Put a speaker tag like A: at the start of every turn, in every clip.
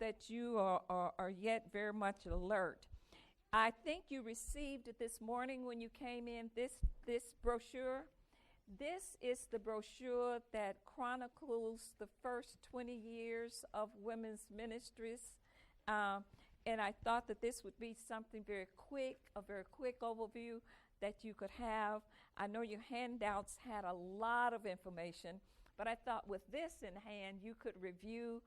A: that you are yet very much alert. I think you received it this morning when you came in, this brochure. This is the brochure that chronicles the first 20 years of women's ministries. And I thought that this would be something very quick, a very quick overview that you could have. I know your handouts had a lot of information, but I thought with this in hand, you could review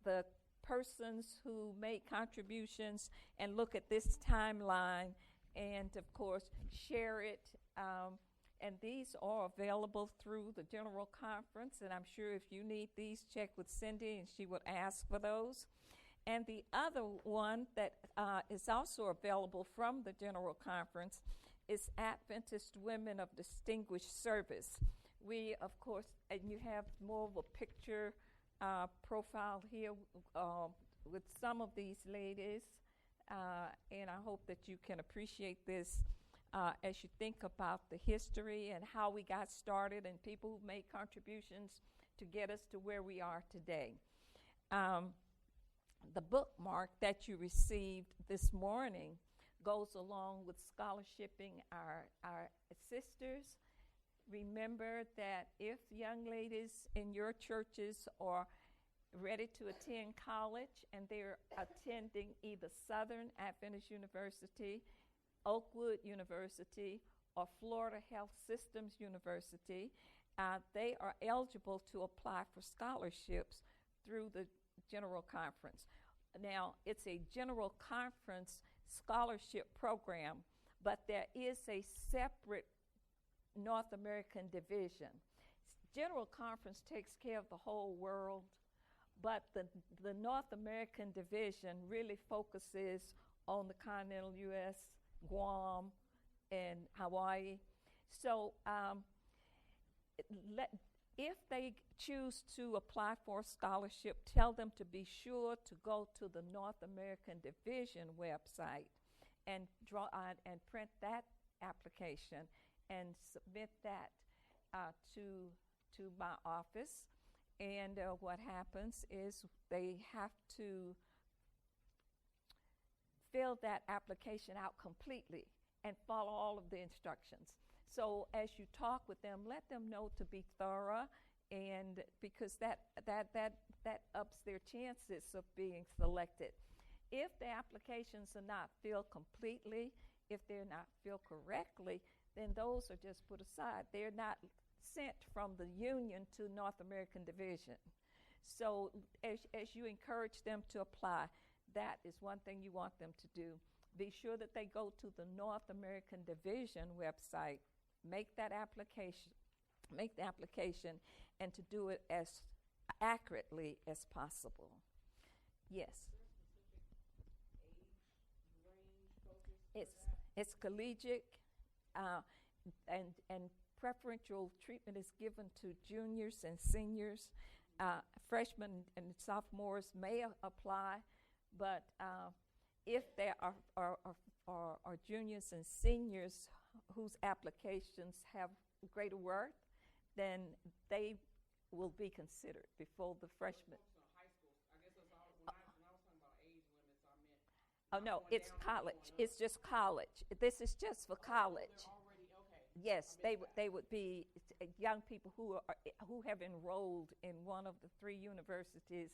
A: the persons who made contributions and look at this timeline and, of course, share it. And these are available through the General Conference, and I'm sure if you need these, check with Cindy, and she would ask for those. And the other one that is also available from the General Conference is Adventist Women of Distinguished Service. We, of course, and you have more of a picture profile here with some of these ladies, and I hope that you can appreciate this as you think about the history and how we got started and people who made contributions to get us to where we are today. The bookmark that you received this morning goes along with scholarshiping our sisters. Remember that if young ladies in your churches are ready to attend college and they're attending either Southern Adventist University, Oakwood University, or Florida Health Systems University, they are eligible to apply for scholarships through the General Conference. Now, it's a General Conference scholarship program, but there is a separate North American division. General Conference takes care of the whole world, but the North American division really focuses on the continental U.S., Guam, and Hawaii. So if they choose to apply for a scholarship, tell them to be sure to go to the North American Division website and print that application and submit that to my office. And what happens is they have to fill that application out completely and follow all of the instructions. So as you talk with them, let them know to be thorough, and because that ups their chances of being selected. If the applications are not filled completely, if they're not filled correctly, then those are just put aside. They're not sent from the union to North American Division. So as you encourage them to apply, that is one thing you want them to do. Be sure that they go to the North American Division website, make the application, and to do it as accurately as possible. Yes. It's collegiate, and preferential treatment is given to juniors and seniors. Freshmen and sophomores may apply, but if there are juniors and seniors whose applications have greater worth, then they will be considered before the freshmen. Oh, no, it's college. It's just college. This is just for college. Yes, they would be young people who have enrolled in one of the 3 universities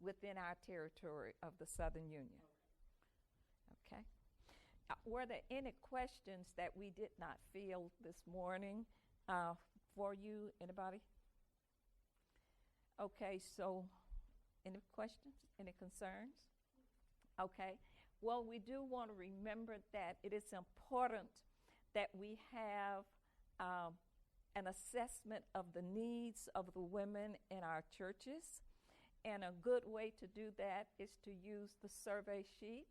A: within our territory of the Southern Union. Okay. Were there any questions that we did not field this morning for you? Anybody? Okay, so any questions? Any concerns? Okay. Well, we do want to remember that it is important that we have an assessment of the needs of the women in our churches. And a good way to do that is to use the survey sheet.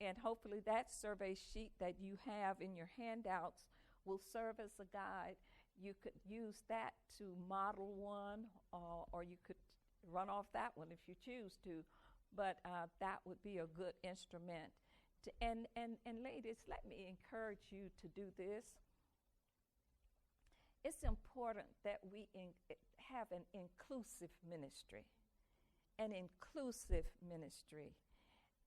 A: And hopefully that survey sheet that you have in your handouts will serve as a guide. You could use that to model one, or you could run off that one if you choose to. But that would be a good instrument. And ladies, let me encourage you to do this. It's important that we have an inclusive ministry. an inclusive ministry.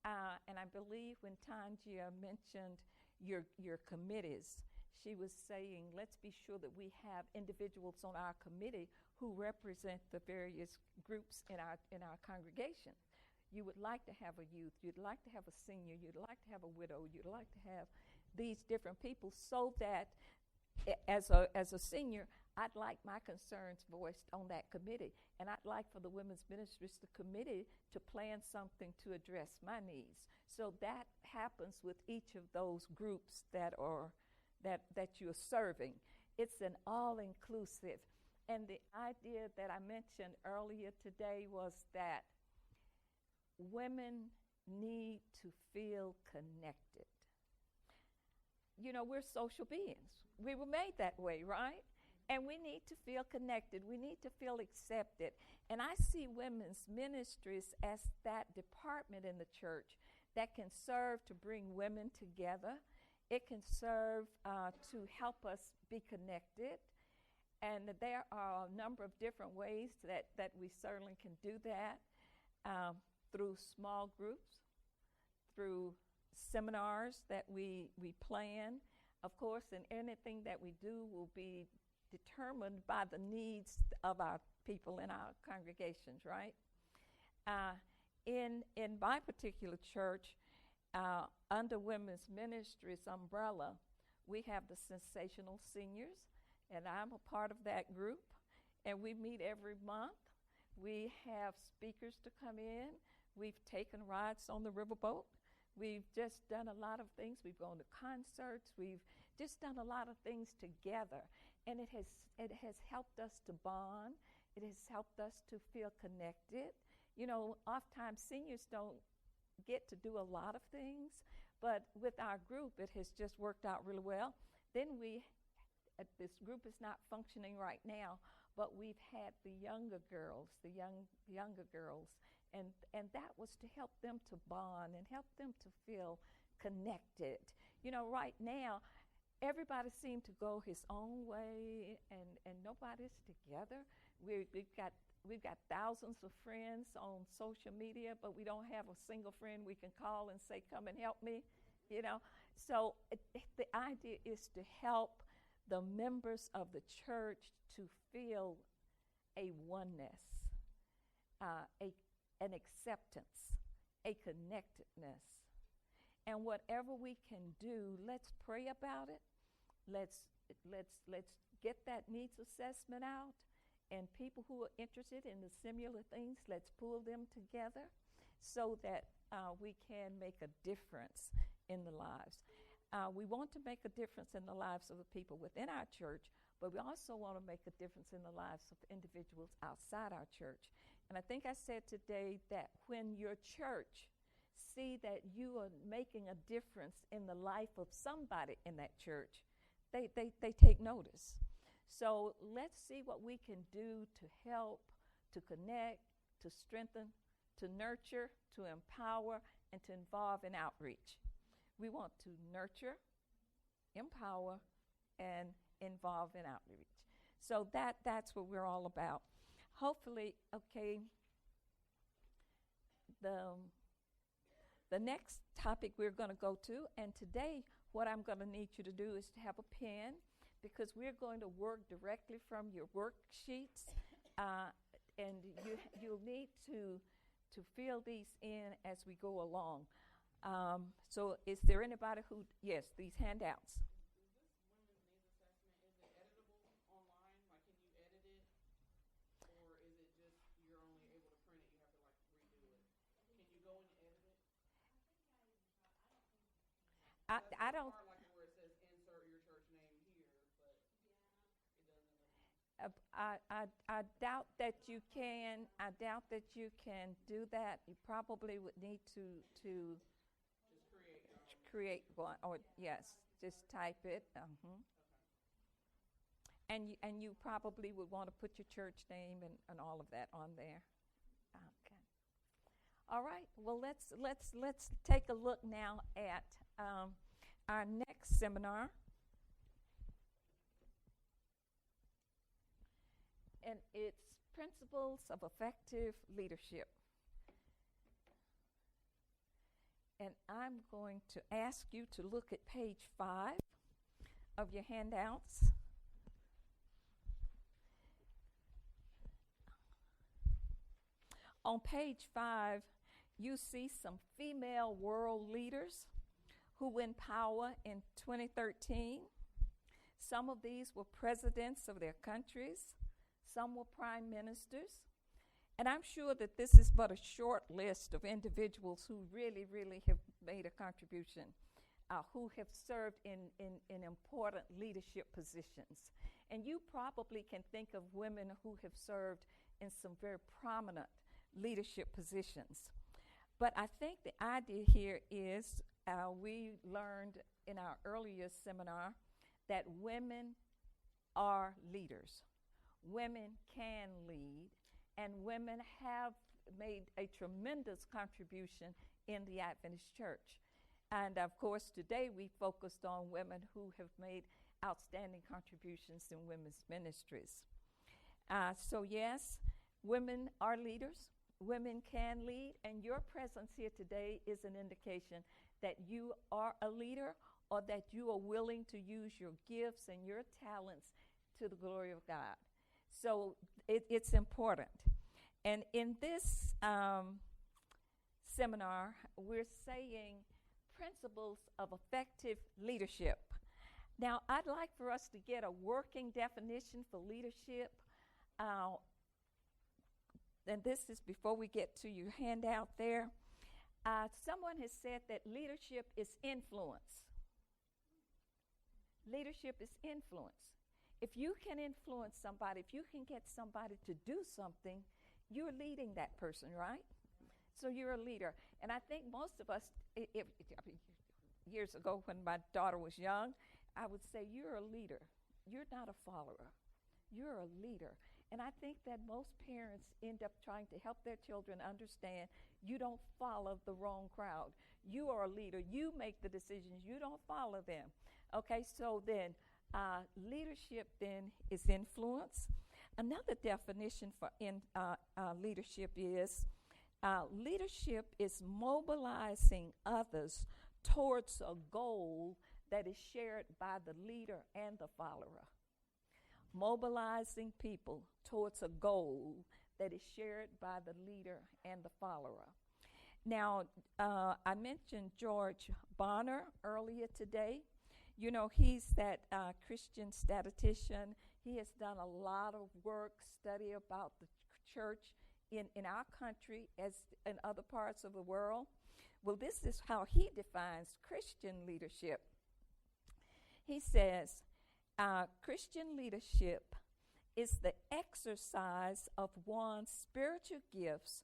A: And I believe when Tangia mentioned your committees, she was saying, let's be sure that we have individuals on our committee who represent the various groups in our congregation. You would like to have a youth, you'd like to have a senior, you'd like to have a widow, you'd like to have these different people, so that as a senior, I'd like my concerns voiced on that committee, and I'd like for the Women's Ministries Committee to plan something to address my needs. So that happens with each of those groups that you're serving. It's an all-inclusive. And the idea that I mentioned earlier today was that women need to feel connected. You know, we're social beings. We were made that way, right? And we need to feel connected. We need to feel accepted. And I see women's ministries as that department in the church that can serve to bring women together. It can serve to help us be connected. And there are a number of different ways that we certainly can do that, through small groups, through seminars that we plan. Of course, and anything that we do will be determined by the needs of our people in our congregations, right? In my particular church, under Women's Ministries umbrella, we have the Sensational Seniors, and I'm a part of that group, and we meet every month. We have speakers to come in. We've taken rides on the riverboat. We've just done a lot of things. We've gone to concerts. We've just done a lot of things together. And it has helped us to bond. It has helped us to feel connected. You know, oftentimes seniors don't get to do a lot of things, but with our group, it has just worked out really well. Then this group is not functioning right now, but we've had the younger girls, and that was to help them to bond and help them to feel connected. You know, right now, everybody seemed to go his own way, and nobody's together. We've got thousands of friends on social media, but we don't have a single friend we can call and say, come and help me, you know. So the idea is to help the members of the church to feel a oneness, an acceptance, a connectedness. And whatever we can do, let's pray about it. Let's get that needs assessment out. And people who are interested in the similar things, let's pull them together so that we can make a difference in the lives. We want to make a difference in the lives of the people within our church, but we also want to make a difference in the lives of individuals outside our church. And I think I said today that when your church see that you are making a difference in the life of somebody in that church, they take notice. So let's see what we can do to help, to connect, to strengthen, to nurture, to empower, and to involve in outreach. We want to nurture, empower, and involve in outreach. So that's what we're all about. Hopefully, okay, the next topic we're going to go to, and today what I'm going to need you to do is to have a pen, because we're going to work directly from your worksheets, and you'll need to fill these in as we go along. So is there anybody who, yes, these handouts. I don't. Where it says insert your church name here, but it doesn't. I doubt that you can. I doubt that you can do that. You probably would need to just create one, or yes, just type it. Okay. And you probably would want to put your church name and all of that on there. Okay. All right. Well, let's take a look now at our next seminar. And it's Principles of Effective Leadership. And I'm going to ask you to look at page 5 of your handouts. On page 5, you see some female world leaders who win power in 2013. Some of these were presidents of their countries. Some were prime ministers. And I'm sure that this is but a short list of individuals who really, really have made a contribution, who have served in important leadership positions. And you probably can think of women who have served in some very prominent leadership positions. But I think the idea here is we learned in our earlier seminar that women are leaders. Women can lead, and women have made a tremendous contribution in the Adventist church. And of course, today we focused on women who have made outstanding contributions in women's ministries. So yes, women are leaders. Women can lead, and your presence here today is an indication that you are a leader or that you are willing to use your gifts and your talents to the glory of God. So it's important. And in this seminar, we're saying principles of effective leadership. Now, I'd like for us to get a working definition for leadership. And this is before we get to your handout there. Someone has said that leadership is influence. Leadership is influence. If you can influence somebody, if you can get somebody to do something, you're leading that person, right? So you're a leader. And I think most of us, years ago when my daughter was young, I would say, you're a leader. You're not a follower. You're a leader. And I think that most parents end up trying to help their children understand you don't follow the wrong crowd. You are a leader. You make the decisions. You don't follow them. Okay, so then leadership then is influence. Another definition for leadership is mobilizing others towards a goal that is shared by the leader and the follower. Mobilizing people towards a goal that is shared by the leader and the follower. Now, I mentioned George Bonner earlier today. You know, he's that Christian statistician. He has done a lot of work, study about the church in our country as in other parts of the world. Well, this is how he defines Christian leadership. He says, Christian leadership is the exercise of one's spiritual gifts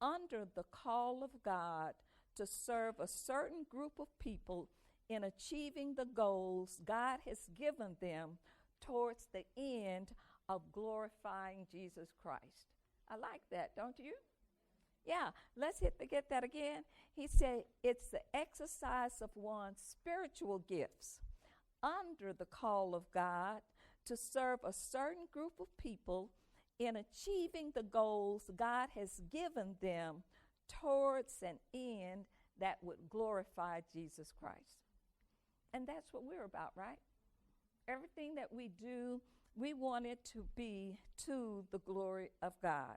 A: under the call of God to serve a certain group of people in achieving the goals God has given them towards the end of glorifying Jesus Christ. I like that, don't you? Yeah, let's get that again. He said it's the exercise of one's spiritual gifts under the call of God to serve a certain group of people in achieving the goals God has given them towards an end that would glorify Jesus Christ. And that's what we're about, right? Everything that we do, we want it to be to the glory of God.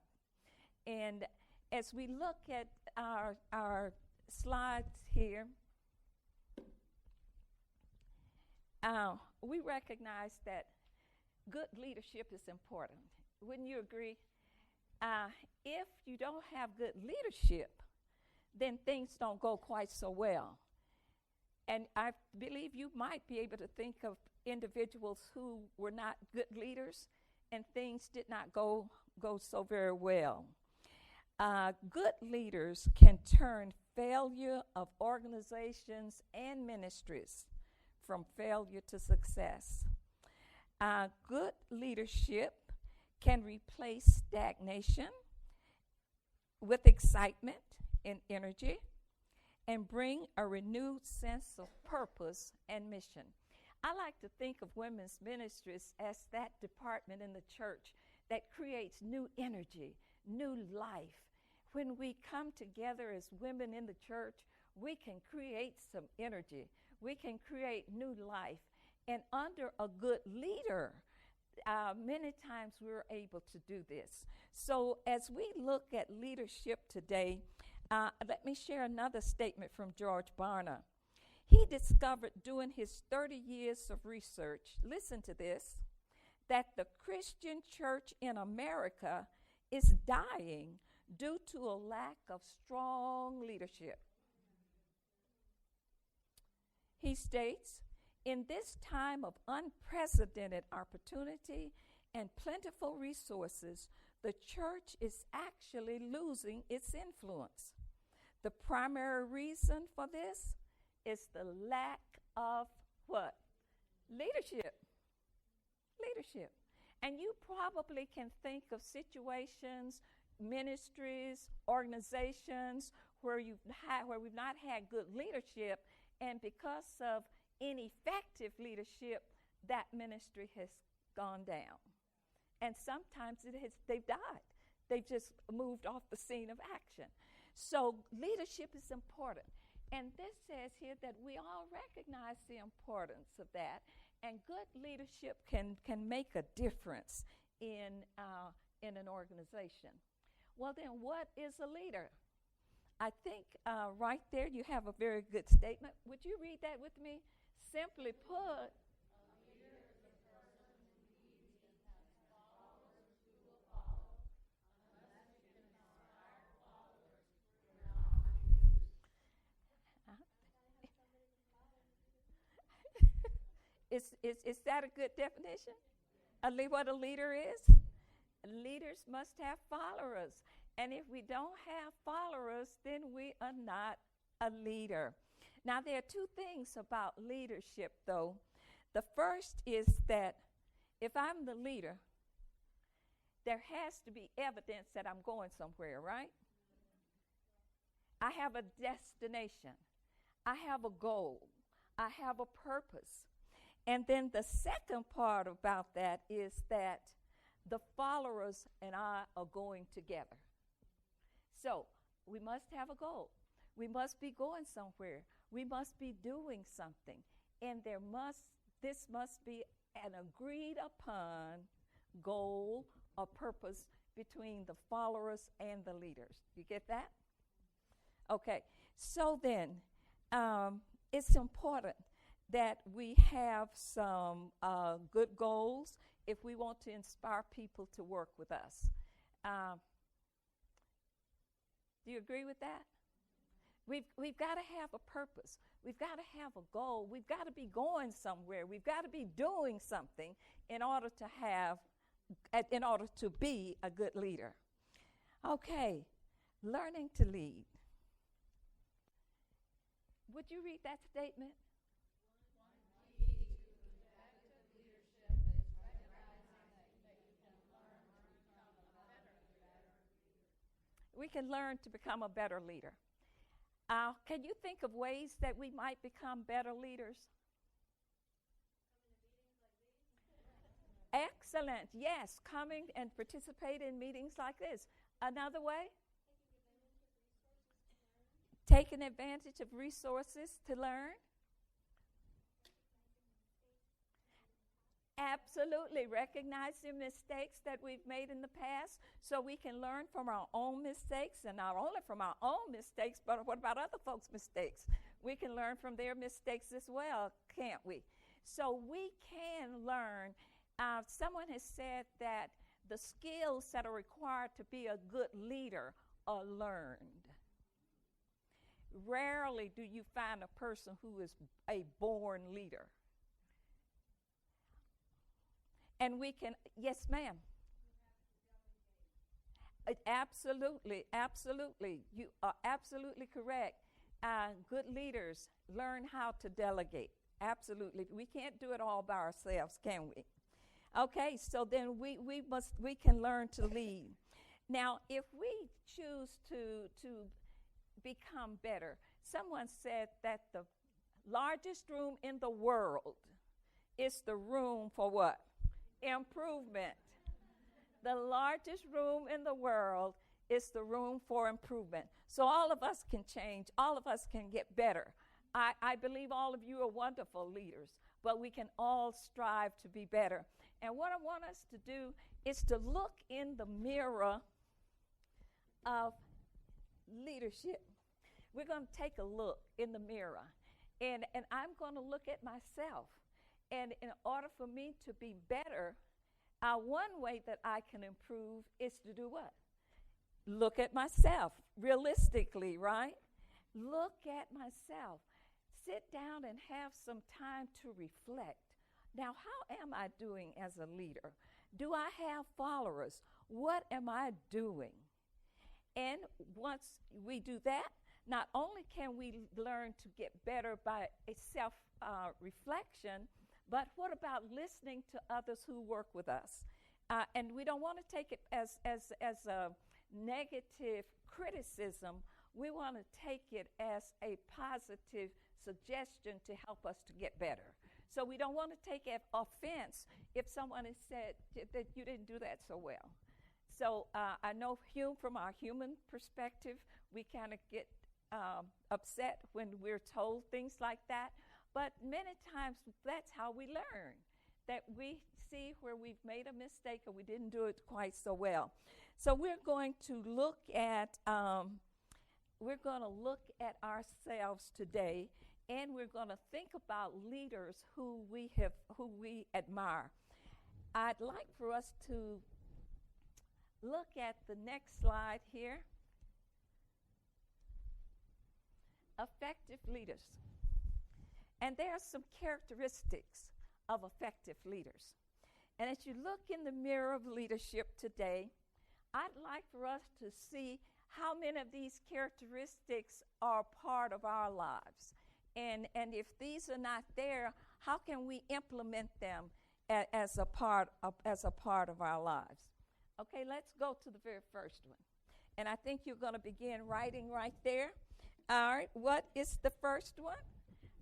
A: And as we look at our slides here, we recognize that good leadership is important. Wouldn't you agree? If you don't have good leadership, then things don't go quite so well. And I believe you might be able to think of individuals who were not good leaders and things did not go so very well. Good leaders can turn failure of organizations and ministries from failure to success. Good leadership can replace stagnation with excitement and energy and bring a renewed sense of purpose and mission. I like to think of women's ministries as that department in the church that creates new energy, new life. When we come together as women in the church, we can create some energy. We can create new life. And under a good leader, many times we're able to do this. So as we look at leadership today, let me share another statement from George Barna. He discovered during his 30 years of research, listen to this, that the Christian church in America is dying due to a lack of strong leadership. He states, in this time of unprecedented opportunity and plentiful resources, the church is actually losing its influence. The primary reason for this is the lack of what? Leadership. Leadership. And you probably can think of situations, ministries, organizations where we've not had good leadership, and because of ineffective leadership, that ministry has gone down. And sometimes they've died. They've just moved off the scene of action. So leadership is important. And this says here that we all recognize the importance of that, and good leadership can make a difference in an organization. Well, then, what is a leader? I think right there you have a very good statement. Would you read that with me? Simply put, is that a good definition? What a leader is? Leaders must have followers. And if we don't have followers, then we are not a leader. Now, there are two things about leadership, though. The first is that if I'm the leader, there has to be evidence that I'm going somewhere, right? I have a destination. I have a goal. I have a purpose. And then the second part about that is that the followers and I are going together. So we must have a goal. We must be going somewhere. We must be doing something. And this must be an agreed upon goal or purpose between the followers and the leaders. You get that? Okay. So then, it's important that we have some good goals if we want to inspire people to work with us. Do you agree with that? We've got to have a purpose. We've got to have a goal. We've got to be going somewhere. We've got to be doing something in order to be a good leader. Okay, learning to lead. Would you read that statement? We can learn to become a better leader. Can you think of ways that we might become better leaders? Excellent. Yes, coming and participate in meetings like this. Another way? Taking advantage of resources to learn. Absolutely. Recognizing mistakes that we've made in the past so we can learn from our own mistakes, and not only from our own mistakes, but what about other folks' mistakes? We can learn from their mistakes as well, can't we? So we can learn. Someone has said that the skills that are required to be a good leader are learned. Rarely do you find a person who is a born leader. And we can, yes, ma'am. Absolutely, absolutely. You are absolutely correct. Good leaders learn how to delegate. Absolutely. We can't do it all by ourselves, can we? Okay, so then we can learn to lead. Now, if we choose to become better, someone said that the largest room in the world is the room for what? Improvement. The largest room in the world is the room for improvement. So all of us can change. All of us can get better. I believe all of you are wonderful leaders, but we can all strive to be better. And what I want us to do is to look in the mirror of leadership. We're going to take a look in the mirror, and I'm going to look at myself. And in order for me to be better, one way that I can improve is to do what? Look at myself realistically, right? Look at myself. Sit down and have some time to reflect. Now, how am I doing as a leader? Do I have followers? What am I doing? And once we do that, not only can we learn to get better by a self-reflection, but what about listening to others who work with us? And we don't want to take it as a negative criticism. We want to take it as a positive suggestion to help us to get better. So we don't want to take offense if someone has said that you didn't do that so well. So I know from our human perspective, we kind of get upset when we're told things like that. But many times that's how we learn, that we see where we've made a mistake or we didn't do it quite so well. So we're going to look at ourselves today, and we're going to think about leaders who we admire. I'd like for us to look at the next slide here. Effective leaders. And there are some characteristics of effective leaders. And as you look in the mirror of leadership today, I'd like for us to see how many of these characteristics are part of our lives. And if these are not there, how can we implement them as a part of our lives? Okay, let's go to the very first one. And I think you're going to begin writing right there. All right, what is the first one?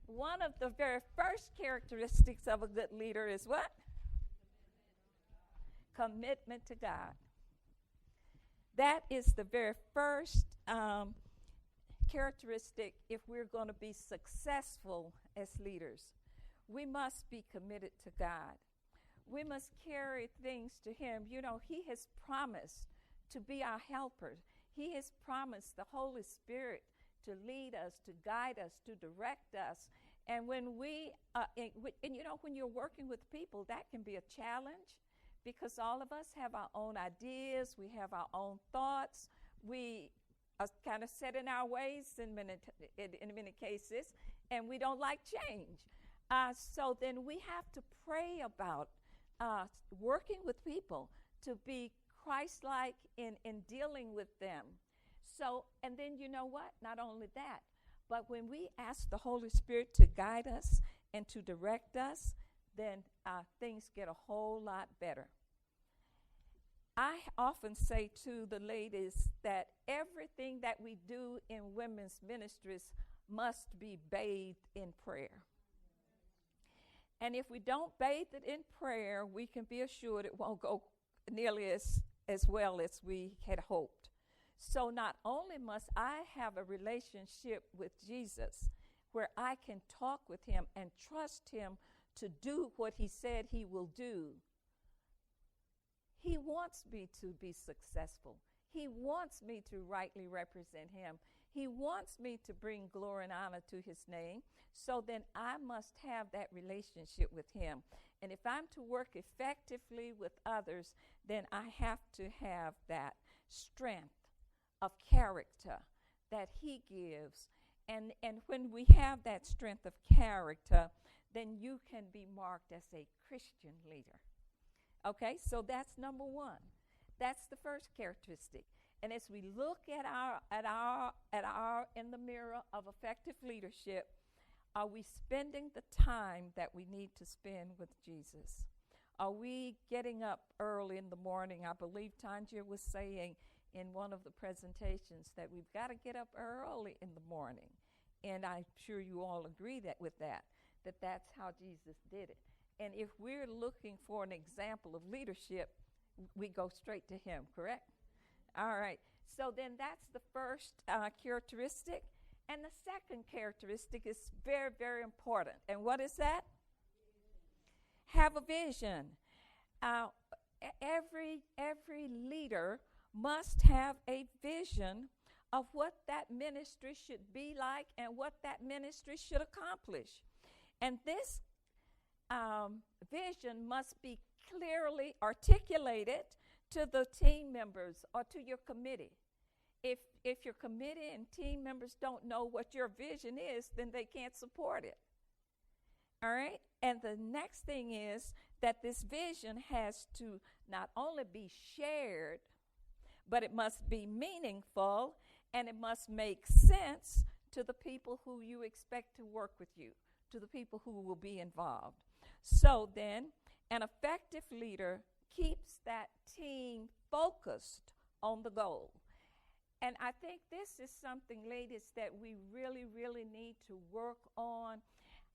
A: One of the very first characteristics of a good leader is what? Commitment to God. That is the very first characteristic if we're going to be successful as leaders. We must be committed to God. We must carry things to Him. You know, He has promised to be our helper. He has promised the Holy Spirit to lead us, to guide us, to direct us. And when when you're working with people, that can be a challenge because all of us have our own ideas, we have our own thoughts, we are kind of set in our ways in many cases, and we don't like change. So then we have to pray about working with people to be Christ-like in dealing with them. So, and then you know what? Not only that, but when we ask the Holy Spirit to guide us and to direct us, then things get a whole lot better. I often say to the ladies that everything that we do in women's ministries must be bathed in prayer. And if we don't bathe it in prayer, we can be assured it won't go nearly as well as we had hoped. So not only must I have a relationship with Jesus where I can talk with Him and trust Him to do what He said He will do, He wants me to be successful. He wants me to rightly represent Him. He wants me to bring glory and honor to His name. So then I must have that relationship with Him. And if I'm to work effectively with others, then I have to have that strength of character that He gives. And when we have that strength of character, then you can be marked as a Christian leader. Okay, so that's number one. That's the first characteristic. And as we look at our in the mirror of effective leadership, are we spending the time that we need to spend with Jesus? Are we getting up early in the morning? I believe Tanja was saying in one of the presentations that we've got to get up early in the morning. And I'm sure you all agree that's how Jesus did it. And if we're looking for an example of leadership, we go straight to Him, correct? All right. So then that's the first characteristic. And the second characteristic is very, very important. And what is that? Have a vision. Every leader must have a vision of what that ministry should be like and what that ministry should accomplish. And this vision must be clearly articulated to the team members or to your committee. If your committee and team members don't know what your vision is, then they can't support it. All right? And the next thing is that this vision has to not only be shared, but it must be meaningful and it must make sense to the people who you expect to work with you, to the people who will be involved. So then, an effective leader keeps that team focused on the goal. And I think this is something, ladies, that we really, really need to work on.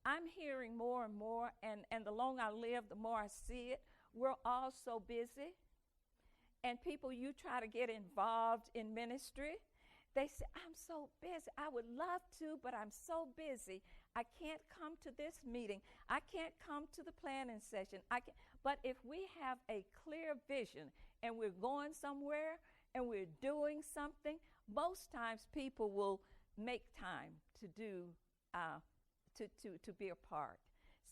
A: I'm hearing more and more, and the longer I live, the more I see it. We're all so busy. And people, you try to get involved in ministry, they say, I'm so busy. I would love to, but I'm so busy. I can't come to this meeting. I can't come to the planning session. But if we have a clear vision and we're going somewhere and we're doing something, most times people will make time to do to be a part.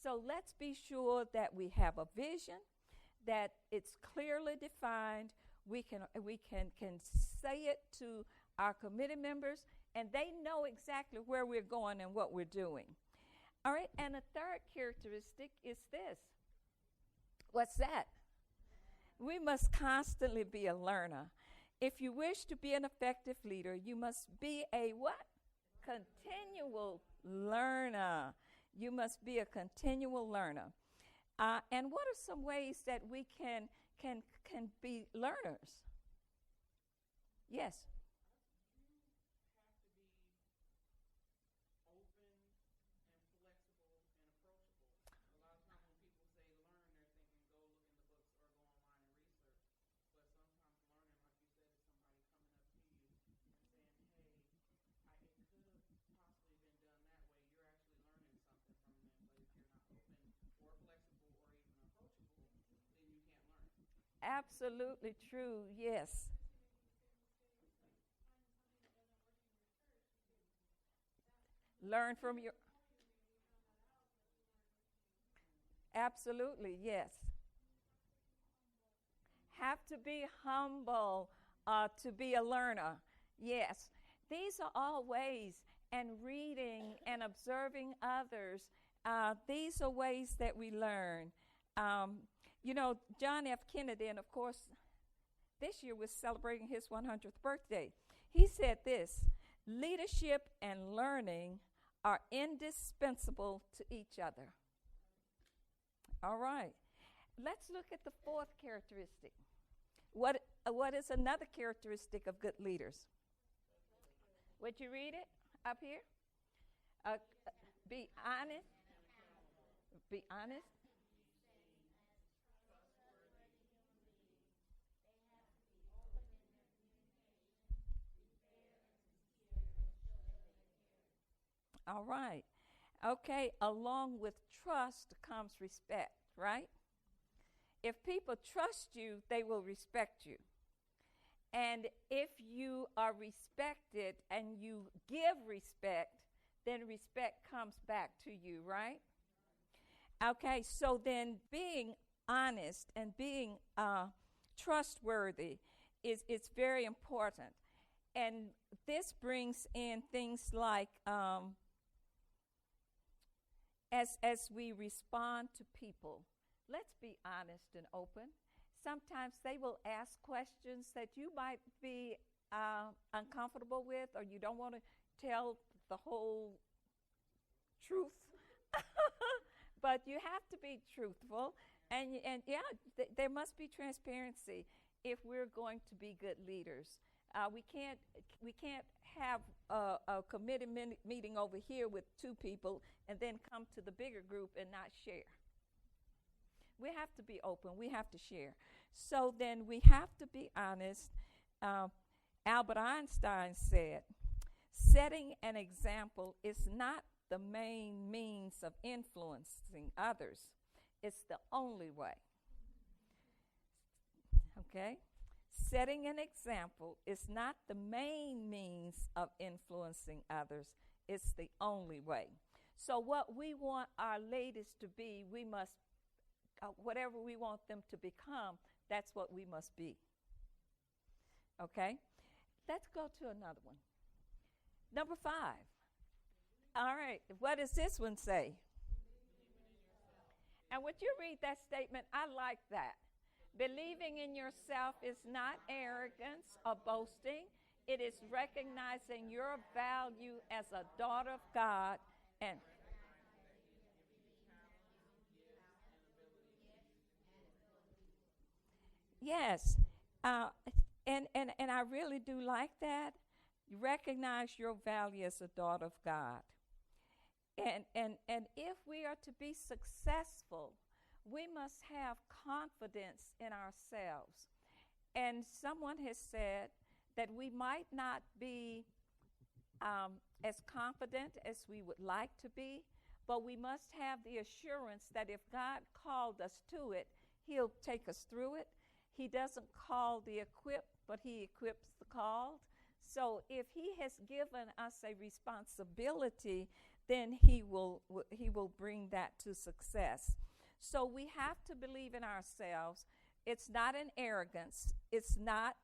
A: So let's be sure that we have a vision, that it's clearly defined. We can say it to our committee members, and they know exactly where we're going and what we're doing. All right, and the third characteristic is this. What's that? We must constantly be a learner. If you wish to be an effective leader, you must be a what? Continual learner. You must be a continual learner. And what are some ways that we can be learners? Yes. Absolutely true, yes. Learn from your. Absolutely, yes. Have to be humble to be a learner. Yes. These are all ways, and reading and observing others, these are ways that we learn. John F. Kennedy, and of course, this year was celebrating his 100th birthday. He said this: leadership and learning are indispensable to each other. All right. Let's look at the fourth characteristic. What is another characteristic of good leaders? Would you read it up here? Be honest. Be honest. All right. Okay, along with trust comes respect, right? If people trust you, they will respect you. And if you are respected and you give respect, then respect comes back to you, right? Okay, so then being honest and being trustworthy is very important. And this brings in things like as we respond to people, let's be honest and open. Sometimes they will ask questions that you might be uncomfortable with, or you don't want to tell the whole truth. But you have to be truthful, and there must be transparency if we're going to be good leaders. We can't have a committee meeting over here with 2 people and then come to the bigger group and not share. We have to be open. We have to share. So then we have to be honest. Albert Einstein said, setting an example is not the main means of influencing others. It's the only way. Okay? Setting an example is not the main means of influencing others. It's the only way. So what we want our ladies to be, we must, whatever we want them to become, that's what we must be. Okay? Let's go to another one. Number 5. All right, what does this one say? And when you read that statement, I like that. Believing in yourself is not arrogance or boasting. It is recognizing your value as a daughter of God and yes, and I really do like that. You recognize your value as a daughter of God. And if we are to be successful, we must have confidence in ourselves. And someone has said that we might not be as confident as we would like to be, but we must have the assurance that if God called us to it, He'll take us through it. He doesn't call the equipped, but He equips the called. So if He has given us a responsibility, then He will bring that to success. So we have to believe in ourselves. It's not an arrogance. It's not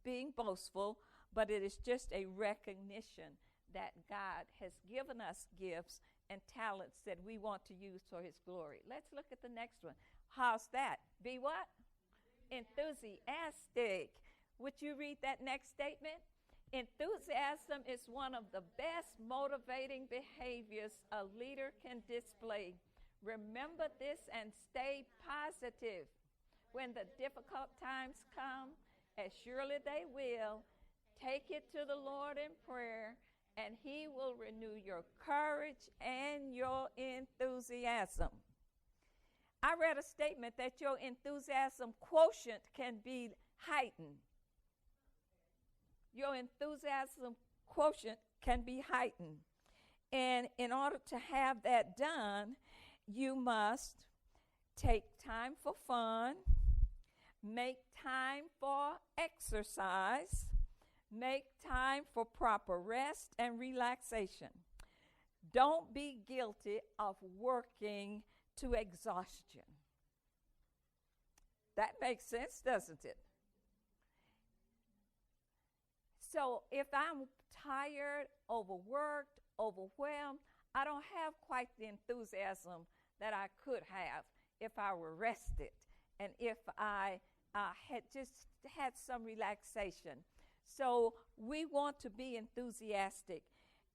A: being boastful, but it is just a recognition that God has given us gifts and talents that we want to use for His glory. Let's look at the next one. How's that? Be what? Enthusiastic. Would you read that next statement? Enthusiasm is one of the best motivating behaviors a leader can display. Remember this and stay positive. When the difficult times come, as surely they will, take it to the Lord in prayer, and He will renew your courage and your enthusiasm. I read a statement that your enthusiasm quotient can be heightened. Your enthusiasm quotient can be heightened. And in order to have that done, you must take time for fun, make time for exercise, make time for proper rest and relaxation. Don't be guilty of working to exhaustion. That makes sense, doesn't it? So if I'm tired, overworked, overwhelmed, I don't have quite the enthusiasm that I could have if I were rested and if I had just had some relaxation. So we want to be enthusiastic.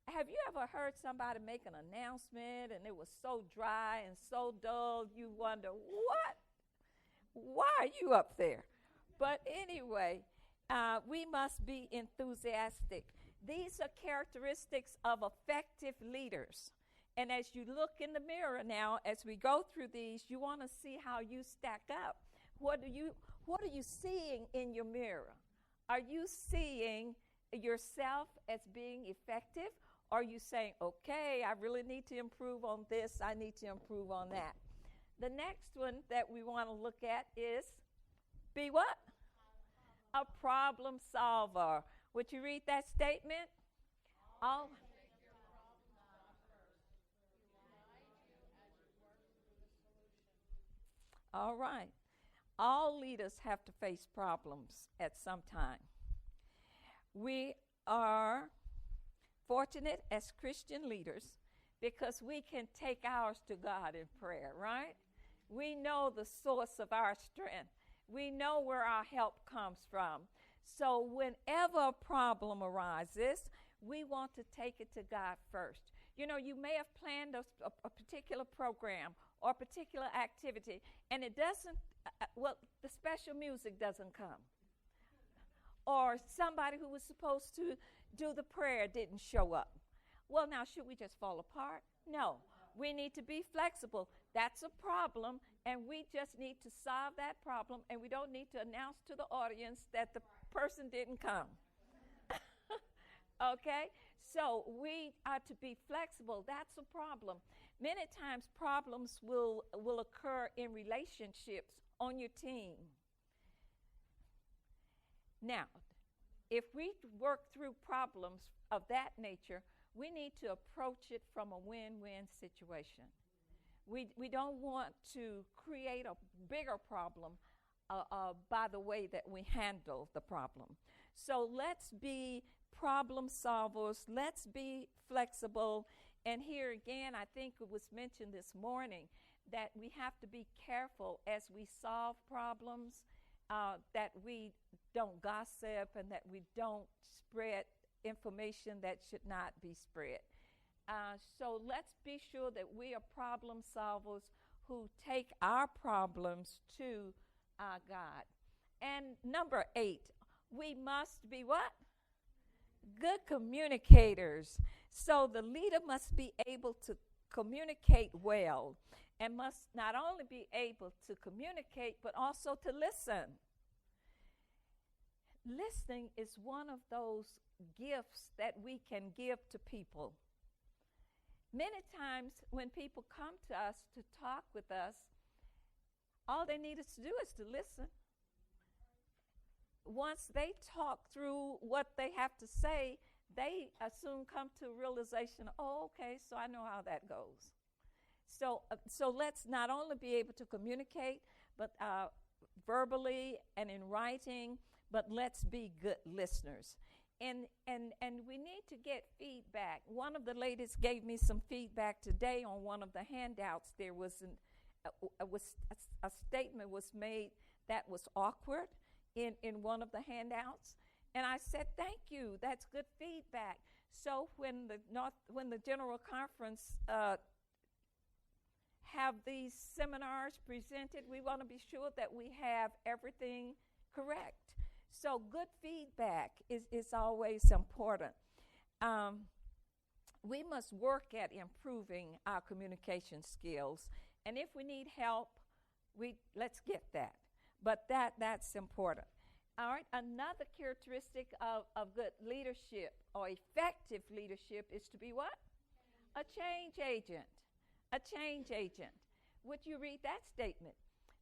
A: Have you ever heard somebody make an announcement and it was so dry and so dull, you wonder, what? Why are you up there? But anyway, we must be enthusiastic. These are characteristics of effective leaders. And as you look in the mirror now, as we go through these, you want to see how you stack up. What are you seeing in your mirror? Are you seeing yourself as being effective? Or are you saying, okay, I really need to improve on this, I need to improve on that? The next one that we want to look at is be what? A problem solver. Would you read that statement? All right. All leaders have to face problems at some time. We are fortunate as Christian leaders because we can take ours to God in prayer, right? We know the source of our strength. We know where our help comes from. So whenever a problem arises, we want to take it to God first. You know, you may have planned a particular program or a particular activity, and it doesn't, the special music doesn't come. Or somebody who was supposed to do the prayer didn't show up. Well, now, should we just fall apart? No. We need to be flexible. That's a problem, and we just need to solve that problem, and we don't need to announce to the audience that the person didn't come. Okay? So we are to be flexible. That's a problem. Many times problems will occur in relationships on your team. Now, if we work through problems of that nature, we need to approach it from a win-win situation. We don't want to create a bigger problem by the way that we handle the problem. So let's be problem solvers. Let's be flexible. And here again, I think it was mentioned this morning that we have to be careful as we solve problems, that we don't gossip and that we don't spread information that should not be spread. So let's be sure that we are problem solvers who take our problems to God. And number 8, we must be what? Good communicators. So the leader must be able to communicate well and must not only be able to communicate but also to listen. Listening is one of those gifts that we can give to people. Many times when people come to us to talk with us, all they need us to do is to listen. Once they talk through what they have to say, they soon come to a realization, oh, okay, so I know how that goes. So let's not only be able to communicate, but verbally and in writing, but let's be good listeners. And we need to get feedback. One of the ladies gave me some feedback today on one of the handouts. There was a statement was made that was awkward in one of the handouts. And I said, thank you, that's good feedback. So when the General Conference have these seminars presented, we want to be sure that we have everything correct. So good feedback is always important. We must work at improving our communication skills. And if we need help, let's get that. But that's important. All right, another characteristic of good leadership or effective leadership is to be what? A change agent. A change agent. Would you read that statement?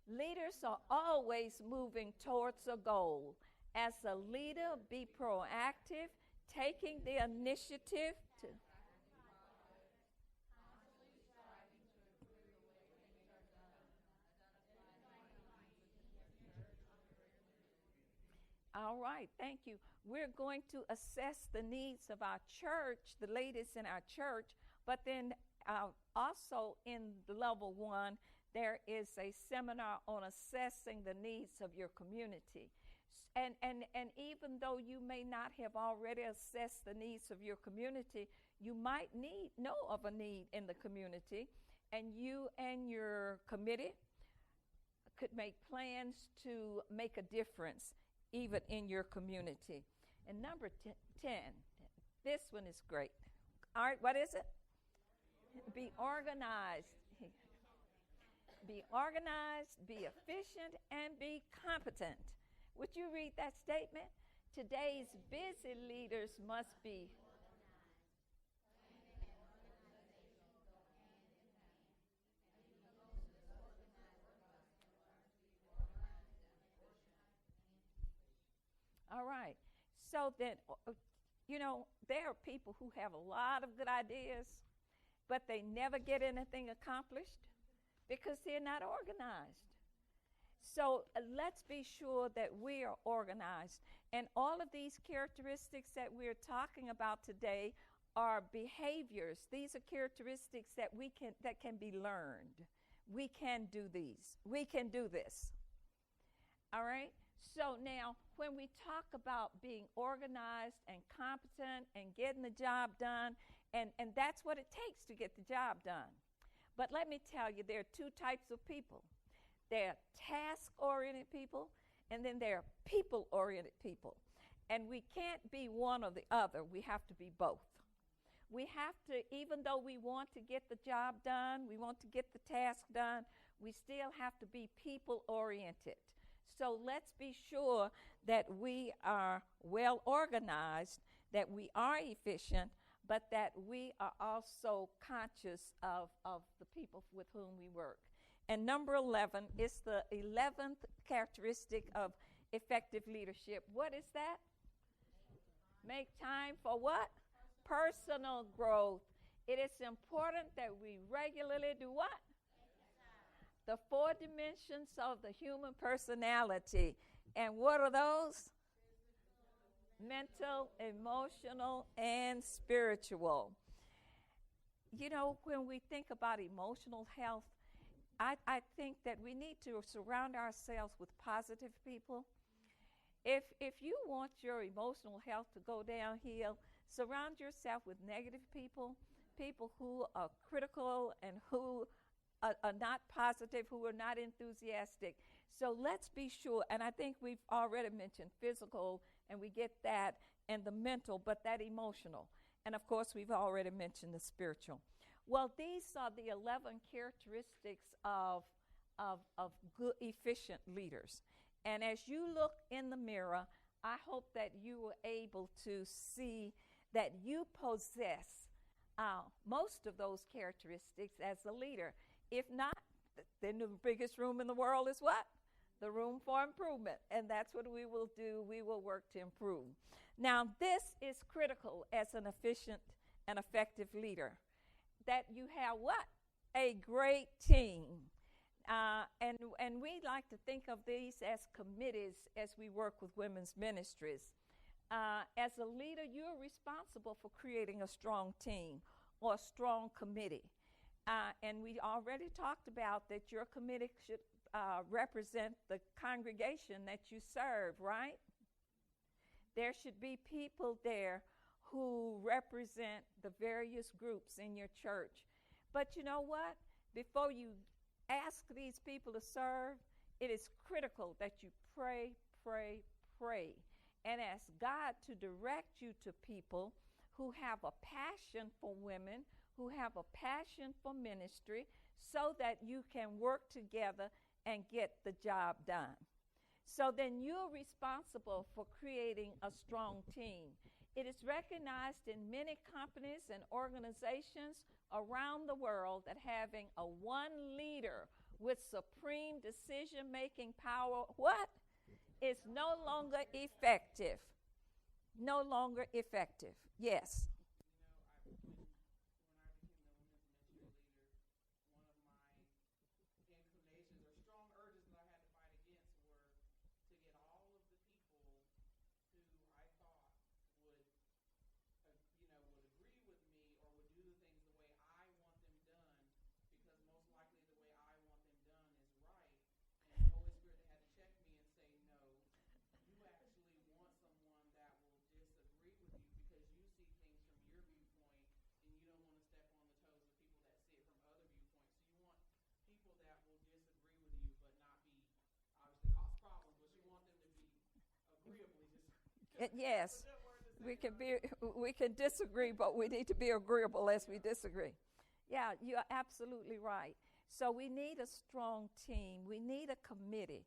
A: Leaders are always moving towards a goal. As a leader, be proactive, taking the initiative to... All right, thank you. We're going to assess the needs of our church, the ladies in our church, but then also in the level 1, there is a seminar on assessing the needs of your community. And even though you may not have already assessed the needs of your community, you might know of a need in the community, and you and your committee could make plans to make a difference even in your community. And number 10, this one is great. All right, what is it? Be organized. Be organized, be efficient, and be competent. Would you read that statement? Today's busy leaders must be. All right. So then, there are people who have a lot of good ideas, but they never get anything accomplished because they're not organized. So let's be sure that we are organized. And all of these characteristics that we're talking about today are behaviors. These are characteristics that can be learned. We can do these. We can do this. All right? So now, when we talk about being organized and competent and getting the job done, and that's what it takes to get the job done. But let me tell you, there are 2 types of people. There are task-oriented people, and then there are people-oriented people. And we can't be one or the other. We have to be both. We have to, even though we want to get the job done, we want to get the task done, we still have to be people-oriented. So let's be sure that we are well organized that we are efficient, but that we are also conscious of the people with whom we work. And number 11 is the 11th characteristic of effective leadership. What is that? Make time for what? Personal growth. It is important that we regularly do what? The 4 dimensions of the human personality. And what are those? Mental, emotional, and spiritual. You know, when we think about emotional health, I think that we need to surround ourselves with positive people. If you want your emotional health to go downhill, surround yourself with negative people, people who are critical and who are not positive, who are not enthusiastic. So let's be sure, and I think we've already mentioned physical, and we get that, and the mental, but that emotional. And of course, we've already mentioned the spiritual. Well, these are the 11 characteristics of good, efficient leaders. And as you look in the mirror, I hope that you were able to see that you possess most of those characteristics as a leader. If not, then the biggest room in the world is what? The room for improvement. And that's what we will do. We will work to improve. Now, this is critical as an efficient and effective leader, that you have what? A great team. And we like to think of these as committees as we work with women's ministries. As a leader, you're responsible for creating a strong team or a strong committee. And we already talked about that your committee should represent the congregation that you serve, right? There should be people there who represent the various groups in your church. But you know what? Before you ask these people to serve, it is critical that you pray, pray, pray, and ask God to direct you to people who have a passion for women, who have a passion for ministry, so that you can work together and get the job done. So then you're responsible for creating a strong team. It is recognized in many companies and organizations around the world that having a one leader with supreme decision-making power, what? Is no longer effective. No longer effective. Yes. Yes, we can disagree, but we need to be agreeable as we disagree. Yeah, you're absolutely right. So we need a strong team. We need a committee.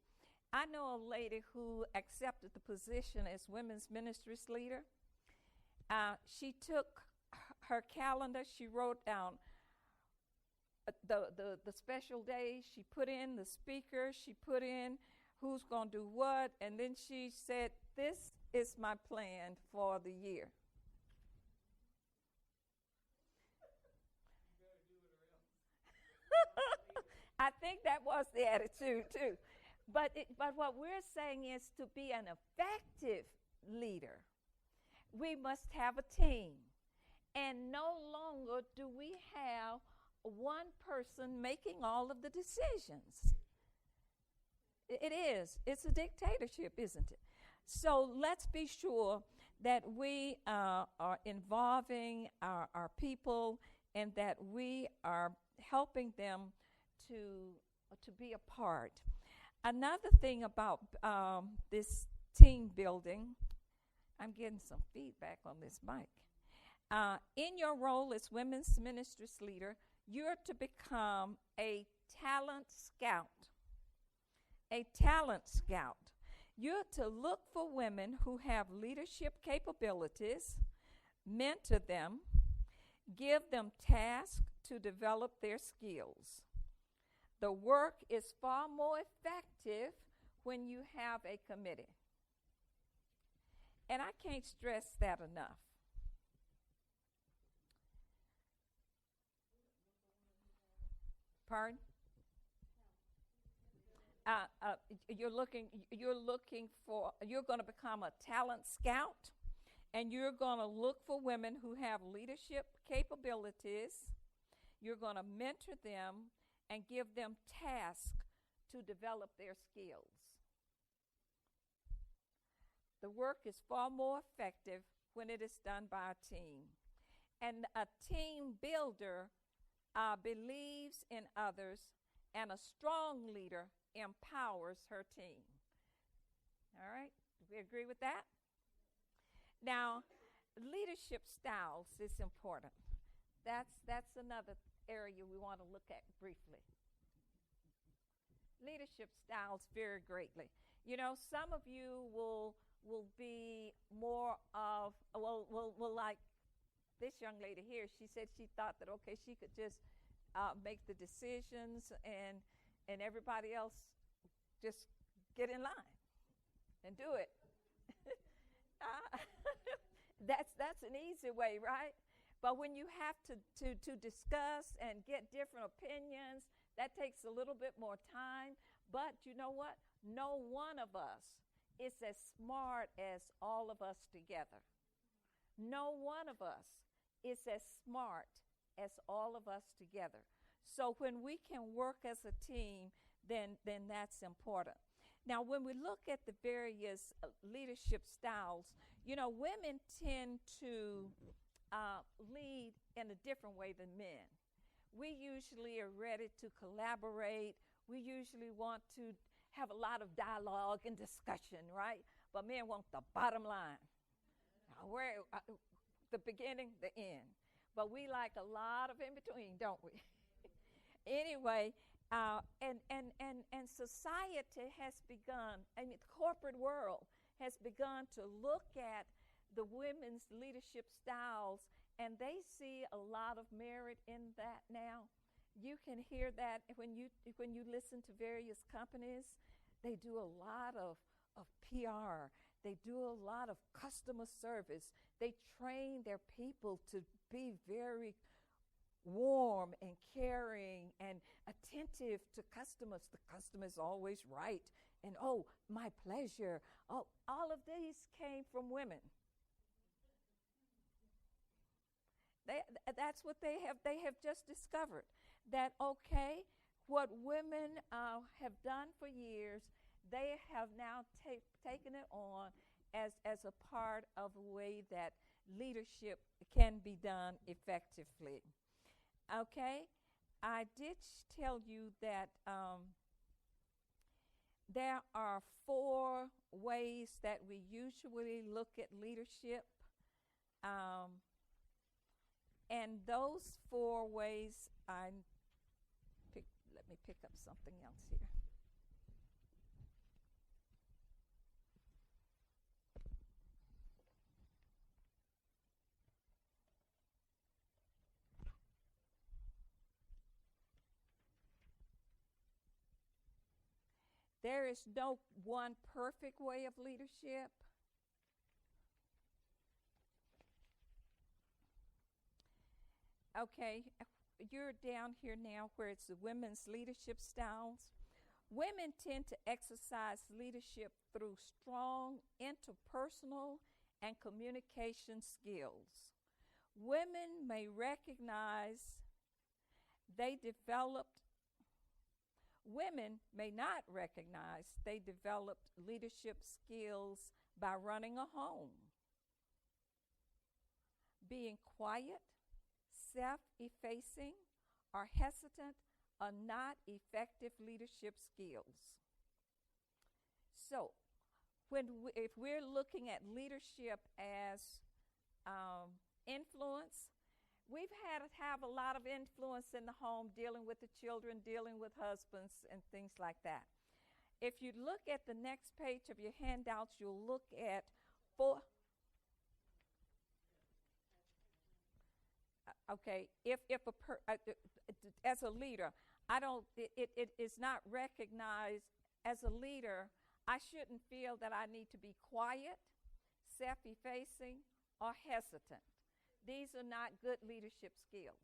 A: I know a lady who accepted the position as women's ministries leader. She took her calendar. She wrote down the special days. She put in the speaker. She put in who's going to do what. And then she said, this is my plan for the year. I think that was the attitude too. But what we're saying is, to be an effective leader, we must have a team. And no longer do we have one person making all of the decisions. It is. It's a dictatorship, isn't it? So let's be sure that we are involving our people, and that we are helping them to be a part. Another thing about this team building, I'm getting some feedback on this mic. In your role as women's ministries leader, you're to become a talent scout. A talent scout. You're to look for women who have leadership capabilities, mentor them, give them tasks to develop their skills. The work is far more effective when you have a committee. And I can't stress that enough. Pardon? You're going to become a talent scout, and you're going to look for women who have leadership capabilities. You're going to mentor them and give them tasks to develop their skills. The work is far more effective when it is done by a team. And a team builder believes in others, and a strong leader empowers her team. All right? Do we agree with that? Now, leadership styles is important. That's another area we want to look at briefly. Leadership styles vary greatly. You know, some of you will be more of, like this young lady here. She said she thought that, okay, she could just make the decisions and everybody else just get in line and do it. That's an easy way, right? But when you have to discuss and get different opinions, that takes a little bit more time. But you know what? No one of us is as smart as all of us together. No one of us is as smart as all of us together. So when we can work as a team, then that's important. Now, when we look at the various leadership styles, you know, women tend to lead in a different way than men. We usually are ready to collaborate. We usually want to have a lot of dialogue and discussion, right? But men want the bottom line. The beginning, the end. But we like a lot of in between, don't we? Anyway, and society has begun, and the corporate world has begun to look at the women's leadership styles, and they see a lot of merit in that now. You can hear that when you listen to various companies. They do a lot of PR. They do a lot of customer service. They train their people to be very warm and caring and attentive to customers. The customer's always right. And, oh, my pleasure. Oh, all of these came from women. That's what they have just discovered. That, okay, what women have done for years, they have now taken it on as a part of a way that leadership can be done effectively. Okay, I did tell you that there are 4 ways that we usually look at leadership. And those 4 ways, let me pick up something else here. There is no one perfect way of leadership. Okay, you're down here now where it's the women's leadership styles. Women tend to exercise leadership through strong interpersonal and communication skills. Women may not recognize they developed leadership skills by running a home, being quiet, self-effacing, or hesitant are not effective leadership skills. So, if we're looking at leadership as influence, we've had to have a lot of influence in the home, dealing with the children, dealing with husbands, and things like that. If you look at the next page of your handouts, you'll look at 4. Okay, if as a leader, I don't. It is not recognized as a leader. I shouldn't feel that I need to be quiet, self-effacing, or hesitant. These are not good leadership skills.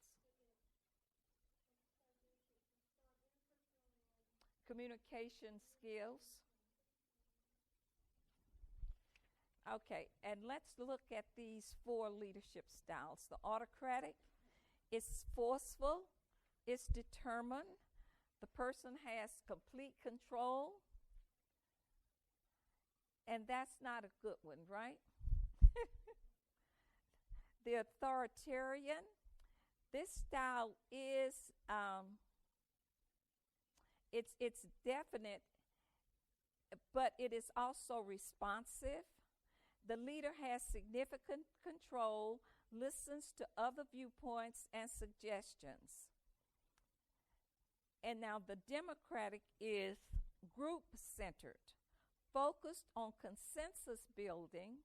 A: Communication skills. Okay, and let's look at these four leadership styles. The autocratic is forceful, it's determined, the person has complete control, and that's not a good one, right? The authoritarian, this style is it's definite, but it is also responsive. The leader has significant control, listens to other viewpoints and suggestions. And now the democratic is group-centered, focused on consensus building,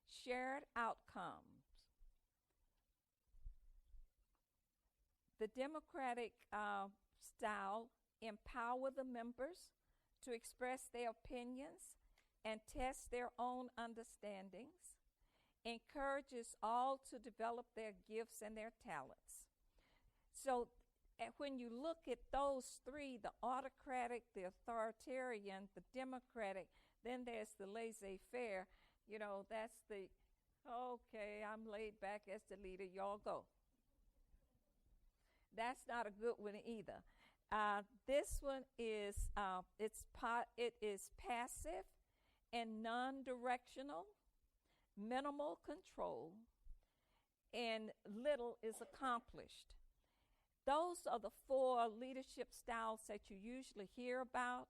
A: shared outcomes. The democratic style empower the members to express their opinions and test their own understandings, encourages all to develop their gifts and their talents. So when you look at those three, the autocratic, the authoritarian, the democratic, then there's the laissez-faire. You know, that's the, okay, I'm laid back as the leader, y'all go. That's not a good one either. This one is, it is passive and non-directional, minimal control, and little is accomplished. Those are the four leadership styles that you usually hear about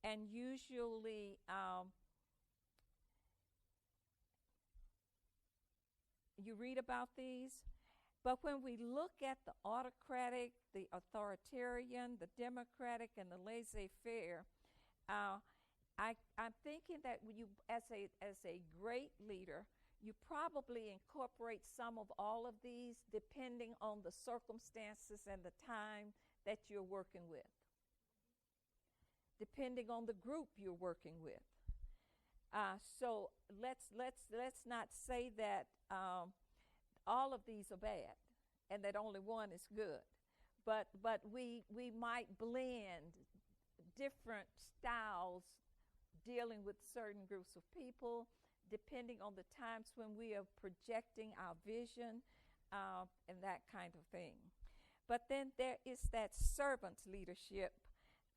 A: and usually you read about these. But when we look at the autocratic, the authoritarian, the democratic, and the laissez-faire, I'm thinking that you, as a great leader, you probably incorporate some of all of these depending on the circumstances and the time that you're working with, depending on the group you're working with. So let's not say that all of these are bad and that only one is good, but we might blend different styles dealing with certain groups of people depending on the times when we are projecting our vision and that kind of thing. But then there is that servant leadership,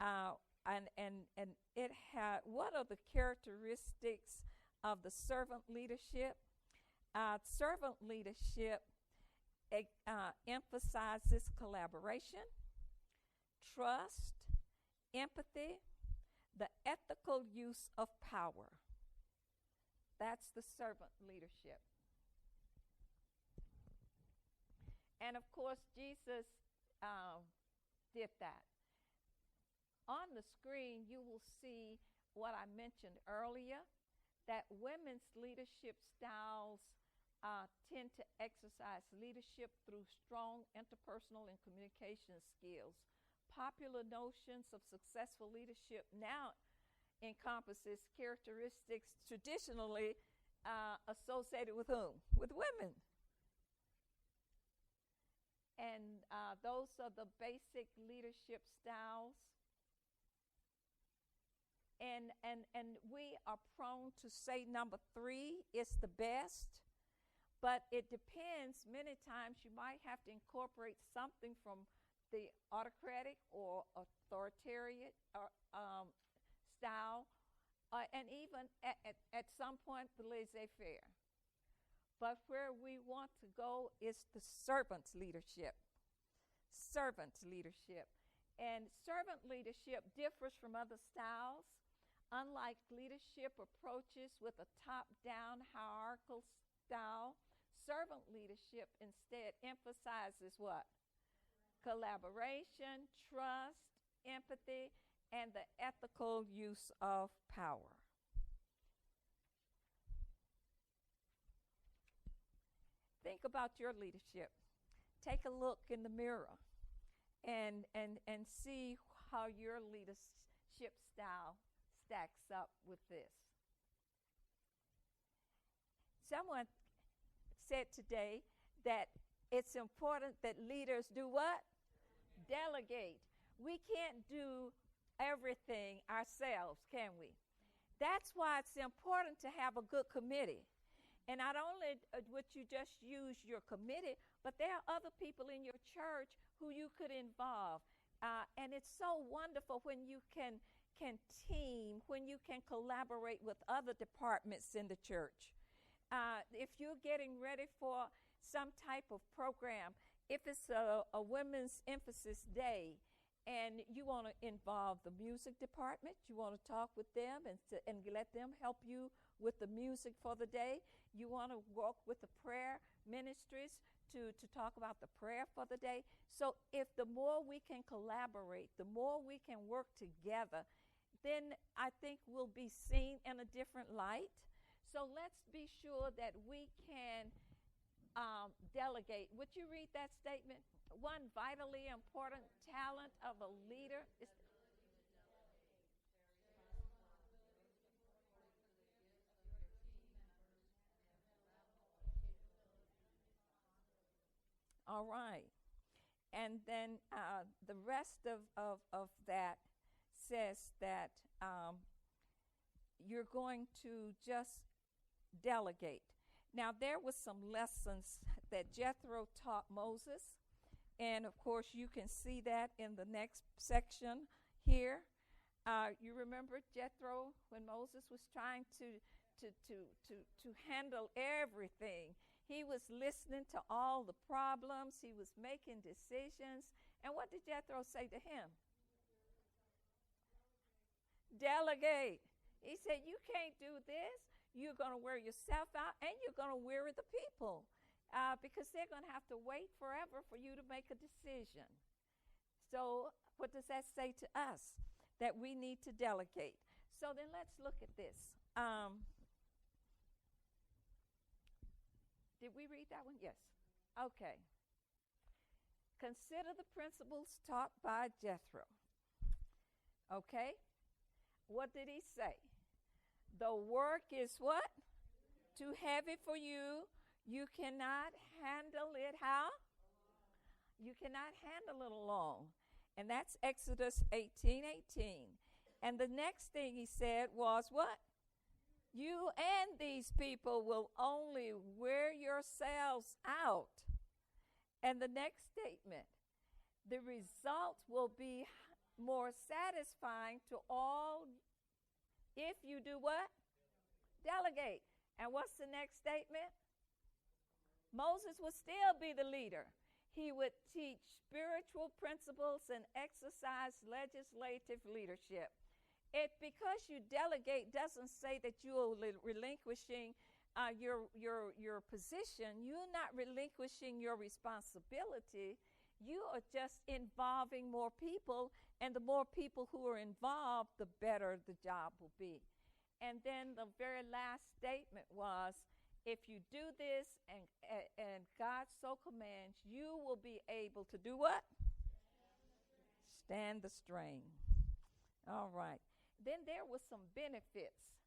A: and it had, what are the characteristics of the servant leadership? Servant leadership emphasizes collaboration, trust, empathy, the ethical use of power. That's the servant leadership. And of course, Jesus did that. On the screen, you will see what I mentioned earlier, that women's leadership styles tend to exercise leadership through strong interpersonal and communication skills. Popular notions of successful leadership now encompasses characteristics traditionally associated with whom? With women. And those are the basic leadership styles. And we are prone to say number 3 is the best, but it depends. Many times you might have to incorporate something from the autocratic or authoritarian style, and even at some point the laissez-faire. But where we want to go is the servant leadership. Servant leadership. And servant leadership differs from other styles. Unlike leadership approaches with a top-down hierarchical style, servant leadership instead emphasizes what? Collaboration, trust, empathy, and the ethical use of power. Think about your leadership. take a look in the mirror and see how your leadership style stacks up with this. Someone said today that it's important that leaders do what? Delegate. We can't do everything ourselves, can we? That's why it's important to have a good committee. And not only would you just use your committee, but there are other people in your church who you could involve. And it's so wonderful when you can team, when you can collaborate with other departments in the church. If you're getting ready for some type of program, if it's a Women's Emphasis Day, and you want to involve the music department, you want to talk with them and let them help you with the music for the day. You want to work with the prayer ministries to talk about the prayer for the day. So if the more we can collaborate, the more we can work together, then I think we'll be seen in a different light. So let's be sure that we can delegate. Would you read that statement? One vitally important talent of a leader is all right. And then the rest of that says that you're going to just delegate. Now, there was some lessons that Jethro taught Moses. And, of course, you can see that in the next section here. You remember Jethro when Moses was trying to handle everything. He was listening to all the problems. He was making decisions. And what did Jethro say to him? Delegate. He said, you can't do this. You're going to wear yourself out, and you're going to weary the people. Because they're going to have to wait forever for you to make a decision. So what does that say to us? That we need to delegate. So then let's look at this. Did we read that one? Yes. Okay. Consider the principles taught by Jethro. Okay. What did he say? The work is what? Too heavy for you. You cannot handle it how? You cannot handle it alone. And that's Exodus 18:18. And the next thing he said was what? You and these people will only wear yourselves out. And the next statement, the result will be more satisfying to all if you do what? Delegate. And what's the next statement? Moses would still be the leader. He would teach spiritual principles and exercise legislative leadership. Because you delegate doesn't say that you're relinquishing your position. You're not relinquishing your responsibility. You are just involving more people, and the more people who are involved, the better the job will be. And then the very last statement was, if you do this and God so commands, you will be able to do what? Stand the strain. All right. Then there were some benefits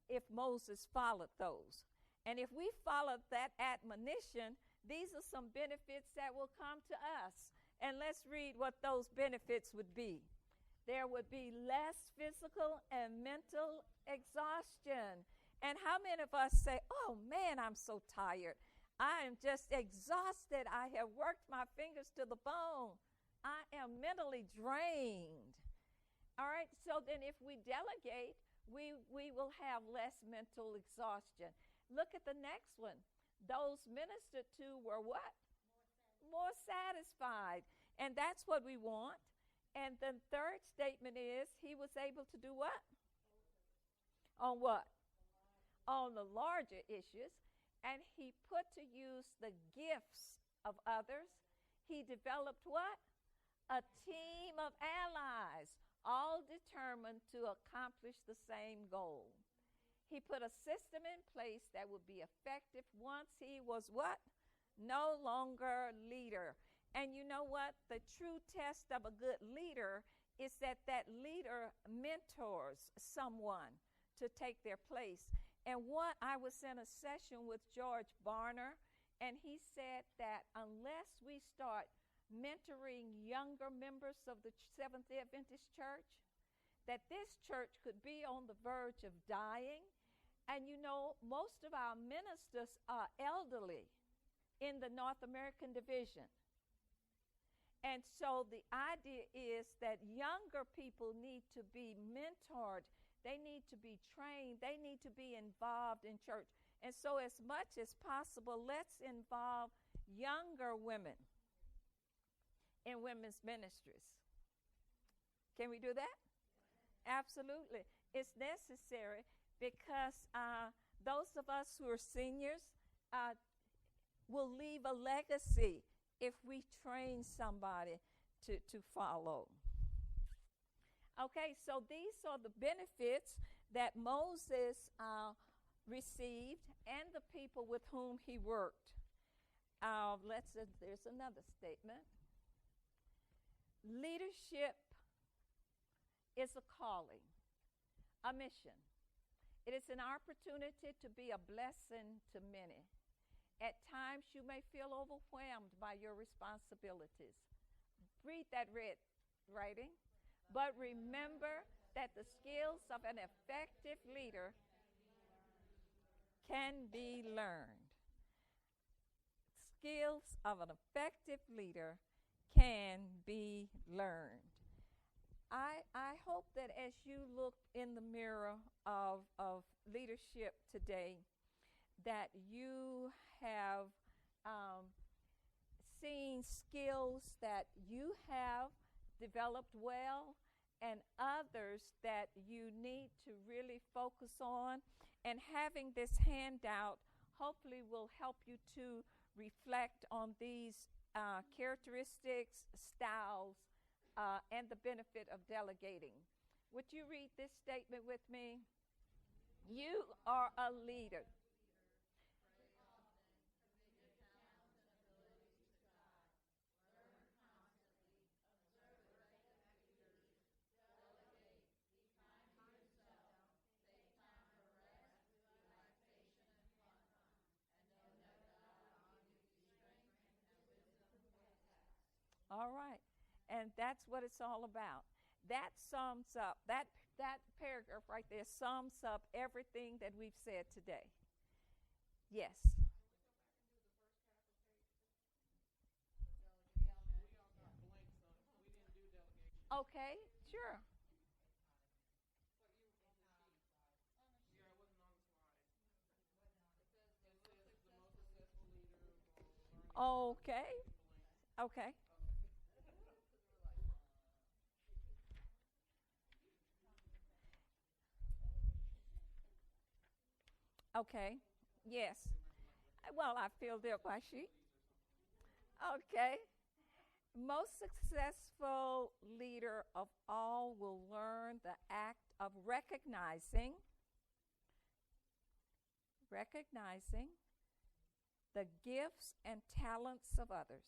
A: if Moses followed those. And if we followed that admonition, these are some benefits that will come to us. And let's read what those benefits would be. There would be less physical and mental exhaustion. And how many of us say, oh, man, I'm so tired. I am just exhausted. I have worked my fingers to the bone. I am mentally drained. All right, so then if we delegate, we will have less mental exhaustion. Look at the next one. Those ministered to were what? More satisfied. And that's what we want. And the third statement is he was able to do what? On what? On the larger issues, and he put to use the gifts of others. He developed what? A team of allies, all determined to accomplish the same goal. He put a system in place that would be effective once he was what? no longer leader. And you know what? The true test of a good leader is that that leader mentors someone to take their place. And what I was in a session with George Barner, and he said that unless we start mentoring younger members of the Seventh-day Adventist Church, that this church could be on the verge of dying. And you know, most of our ministers are elderly in the North American division. And so the idea is that younger people need to be mentored. They need to be trained. They need to be involved in church. And so as much as possible, let's involve younger women in women's ministries. Can we do that? Absolutely. It's necessary because those of us who are seniors will leave a legacy if we train somebody to follow. Okay, so these are the benefits that Moses received and the people with whom he worked. There's another statement. Leadership is a calling, a mission. It is an opportunity to be a blessing to many. At times, you may feel overwhelmed by your responsibilities. Read that writing, but remember that the skills of an effective leader can be learned. Skills of an effective leader can be learned. I hope that as you look in the mirror of leadership today, that you have seen skills that you have developed well and others that you need to really focus on. And having this handout hopefully will help you to reflect on these characteristics, styles, and the benefit of delegating. Would you read this statement with me? You are a leader. All right. And that's what it's all about. That sums up, that paragraph right there sums up everything that we've said today. Yes. Okay, sure. Okay. Okay. Okay. Yes. Well, I filled up my sheet. Okay. Most successful leader of all will learn the act of recognizing the gifts and talents of others,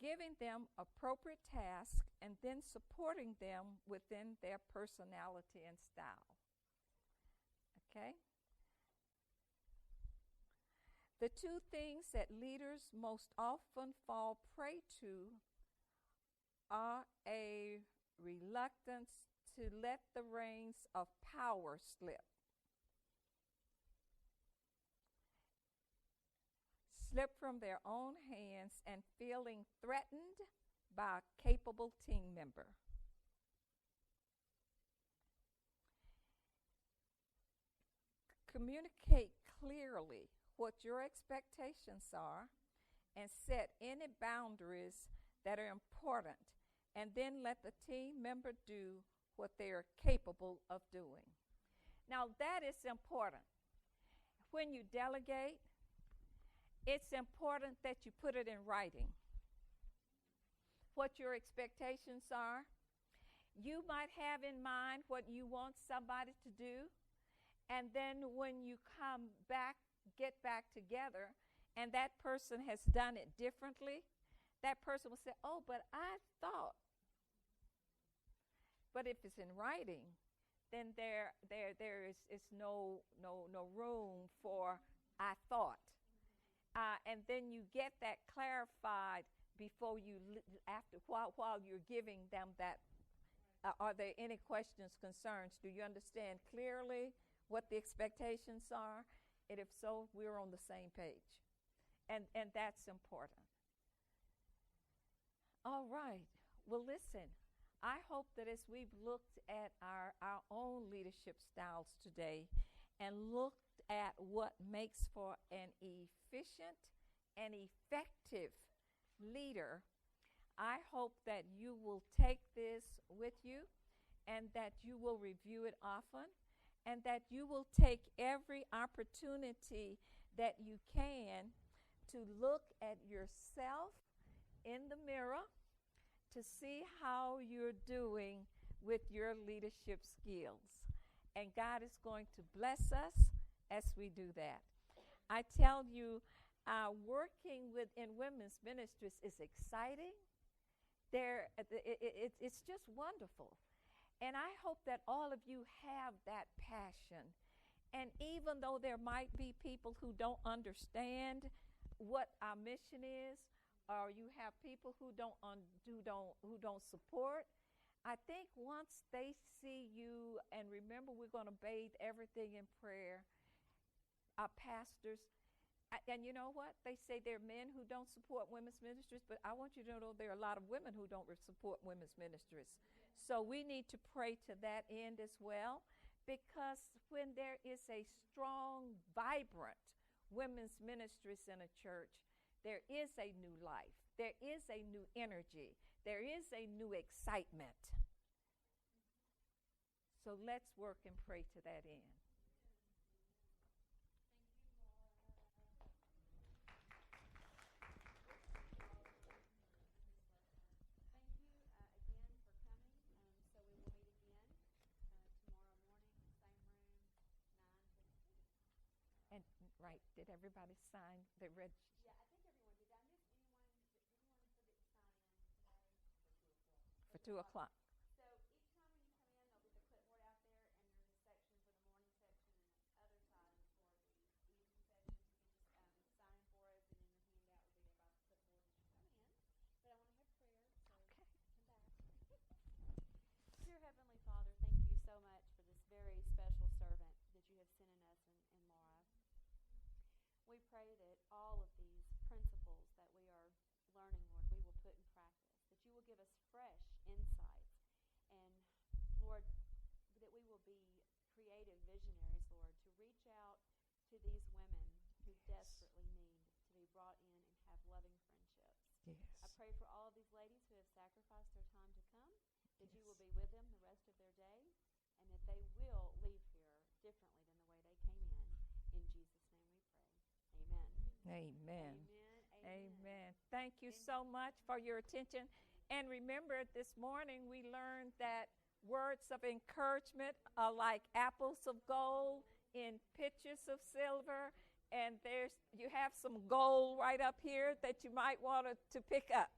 A: giving them appropriate tasks, and then supporting them within their personality and style. Okay? The two things that leaders most often fall prey to are a reluctance to let the reins of power slip from their own hands and feeling threatened by a capable team member. Communicate clearly what your expectations are and set any boundaries that are important, and then let the team member do what they are capable of doing. Now, that is important. When you delegate, it's important that you put it in writing what your expectations are. You might have in mind what you want somebody to do, and then when you come back get back together and that person has done it differently, that person will say, oh, but I thought. But if it's in writing, then there is no room for I thought. And then you get that clarified before you, while you're giving them that. Are there any questions, concerns? Do you understand clearly what the expectations are? And if so, we're on the same page. And that's important. All right. Well, listen, I hope that as we've looked at our own leadership styles today and looked at what makes for an efficient and effective leader, I hope that you will take this with you and that you will review it often and that you will take every opportunity that you can to look at yourself in the mirror to see how you're doing with your leadership skills. And God is going to bless us as we do that. I tell you, working in women's ministries is exciting. It's just wonderful. And I hope that all of you have that passion. And even though there might be people who don't understand what our mission is, or you have people who don't support, I think once they see you, and remember, we're going to bathe everything in prayer. Our pastors, and you know what? They say there are men who don't support women's ministries, but I want you to know there are a lot of women who don't support women's ministries. So we need to pray to that end as well, because when there is a strong, vibrant women's ministries in a church, there is a new life. There is a new energy. There is a new excitement. So let's work and pray to that end. Right. Did everybody sign the register?
B: Yeah, I think everyone did. Did I miss anyone? Did anyone forget to sign in today?
A: For 2 o'clock.
B: So each time when you come in, there'll be the clipboard out there, and there's a section for the morning section and other times for the evening sessions. You can just sign in for us, and then your handout will be there by the clipboard as you come in. But I want to have prayer, so come back. Dear Heavenly Father, thank you so much for this very special servant that you have sent in us and Laura. We pray that all of these principles that we are learning, Lord, we will put in practice, that you will give us fresh insights, and, Lord, that we will be creative visionaries, Lord, to reach out to these women who desperately need to be brought in and have loving friendships.
A: Yes.
B: I pray for all of these ladies who have sacrificed their time to come, that you will be with them the rest of their day, and that they will leave here differently than the way they came in. In Jesus' name we pray.
A: Amen.
B: Amen.
A: Amen. Thank you so much for your attention. And remember, this morning we learned that words of encouragement are like apples of gold in pitchers of silver. And you have some gold right up here that you might want to pick up.